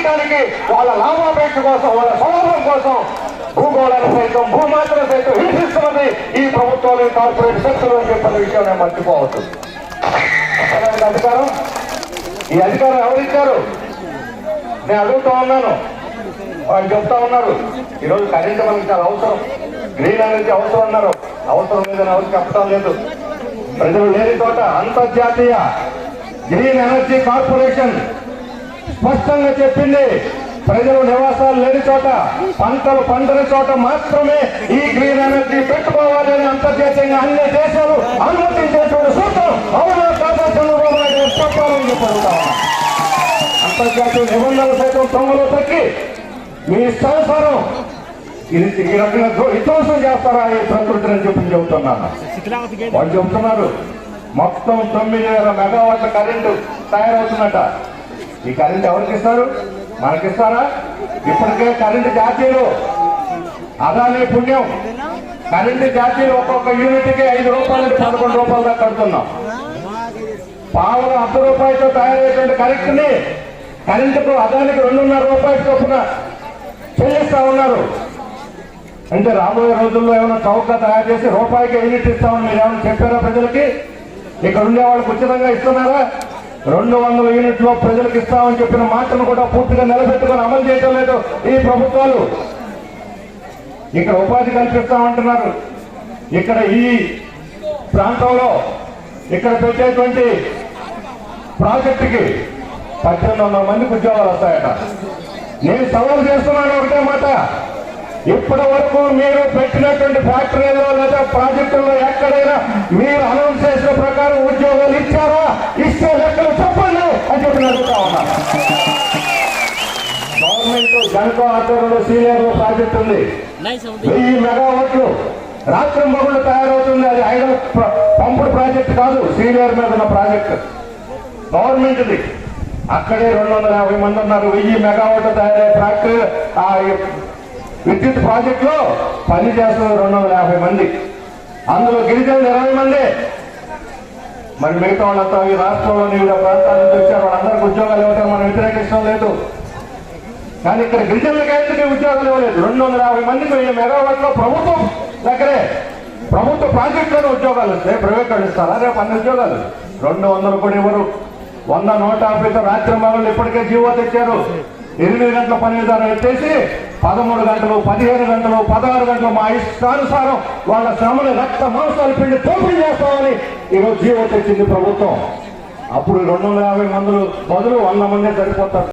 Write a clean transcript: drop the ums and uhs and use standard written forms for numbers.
చేయడానికి వాళ్ళ లాభాపేక్ష కోసం, వాళ్ళ స్వలాభం కోసం భూగోళాన్ని సైతం భూమాతను సైతం హింసిస్తున్నది ఈ ప్రభుత్వాలు, కార్పొరేట్ శక్తులు అని చెప్పిన విషయం నేను మర్చిపోవచ్చు. అధికారం, ఈ అధికారం ఎవరిచ్చారు? నేను అడుగుతా ఉన్నాను. వాళ్ళు చెప్తా ఉన్నారు ఈరోజు కరెంటు మనకి చాలా అవసరం, గ్రీన్ ఎనర్జీ అవసరం అన్నారు. అవసరం లేదని ఎవరికి చెప్పడం లేదు. ప్రజలు లేని చోట అంతర్జాతీయ గ్రీన్ ఎనర్జీ కార్పొరేషన్ స్పష్టంగా చెప్పింది, ప్రజలు నివాసాలు లేని చోట, పంటలు పండని చోట మాత్రమే ఈ గ్రీన్ ఎనర్జీ పెట్టుకోవాలి అని అంతర్జాతీయంగా అన్ని దేశాలు అనుమతించేటువంటి సూత్రం అవునా కాదా చంద్రబాబు నాయుడు చెప్పాలని చెప్పగలుగుతా. అంతర్జాతీయ నిబంధనలు సైతం తొంగలో తక్కి మీ ఇష్టానుసారం ఈ రకంగా విధ్వంసం చేస్తారా ఈ ప్రకృతిని అని చెప్పి చెబుతున్నాను. వాళ్ళు చెబుతున్నారు మొత్తం 9,000 మెగావాట్ల కరెంటు తయారవుతుందట. ఈ కరెంట్ ఎవరికి ఇస్తారు? మనకిస్తారా? ఇప్పటికే కరెంటు ఛార్జీలు అదాని పుణ్యం, కరెంటు ఛార్జీలు ఒక్కొక్క యూనిట్కి 5 రూపాయలు 11 రూపాయల దాకా కడుతున్నాం. పావులు 10 రూపాయలతో తయారయ్యేటువంటి కరెంటుకు అదానికి 2.5 రూపాయల చొప్పున చెల్లిస్తా ఉన్నారు. అంటే రాబోయే రోజుల్లో ఏమైనా చౌకగా తయారు చేసి రూపాయికి యూనిట్ ఇస్తామని మీరు ఏమైనా చెప్పారా ప్రజలకి? ఇక్కడ ఉండే వాళ్ళకి ఉచితంగా ఇస్తున్నారా? 200 యూనిట్లో ప్రజలకు ఇస్తామని చెప్పిన మాటను కూడా పూర్తిగా నిలబెట్టుకుని అమలు చేయడం లేదు ఈ ప్రభుత్వాలు. ఇక్కడ ఉపాధి కల్పిస్తామంటున్నారు. ఇక్కడ ఈ ప్రాంతంలో ఇక్కడ పెట్టేటువంటి ప్రాజెక్టుకి 1800 మందికి ఉద్యోగాలు వస్తాయట. నేను సవాల్ చేస్తున్నాను ఒకటే మాట, ఇప్పటి వరకు మీరు పెట్టినటువంటి ఫ్యాక్టరీలో లేదా ప్రాజెక్టుల్లో ఎక్కడైనా మీరు అనౌన్స్ చేసిన ప్రకారం ఉద్యోగాలు ఇచ్చారా? ఇస్తే లెక్కలు చెప్పండి అని చెప్పి అడుగుతా ఉన్నా. గవర్నమెంట్ జనకో ఆధ్వర్యంలో సీనియర్ ప్రాజెక్ట్ ఉంది, 1000 మెగావాట్లు రాత్రి మగుళ్ళు తయారవుతుంది. అది ఐడల్ పంపుడు ప్రాజెక్ట్ కాదు, సీనియర్ మీద ఉన్న ప్రాజెక్ట్ గవర్నమెంట్ది. అక్కడే 250 మంది ఉన్నారు. 1000 మెగావాట్లు తయారయ్యే ఫ్యాక్టరీ ఆ విద్యుత్ ప్రాజెక్ట్ లో పని చేస్తున్నారు 250 మంది. అందులో గిరిజనులు 20 మంది. మరి మిగతా వాళ్ళంతా ఈ రాష్ట్రంలోని వివిధ ప్రాంతాల నుంచి వచ్చారు. వాళ్ళందరికీ ఉద్యోగాలు ఇవ్వడం మనం వ్యతిరేకించడం లేదు. కానీ ఇక్కడ గిరిజనులకి అయితే ఉద్యోగాలు ఇవ్వలేదు. 250 మందికి 1000 మెగావాట్లో ప్రభుత్వం దగ్గరే ప్రభుత్వ ప్రాజెక్టులోనే ఉద్యోగాలు వస్తాయి. ప్రైవేట్ వాళ్ళు ఇస్తారా? రేపు అన్ని ఉద్యోగాలు 200 కూడా ఇవ్వరు. 100, 150తో రాత్రి మగళ్ళు ఇప్పటికే జీవో తెచ్చారు. 8 గంటల పని విధానం ఎత్తేసి 13 గంటలు, 15 గంటలు, 16 గంటలు మా ఇష్టానుసారం వాళ్ళ శ్రమని రక్త మాంసాలు పిండి తోపిడి చేస్తామని ఈరోజు జీవో తెచ్చింది ప్రభుత్వం. అప్పుడు 250 మంది బదులు 100 మంది సరిపోతారు.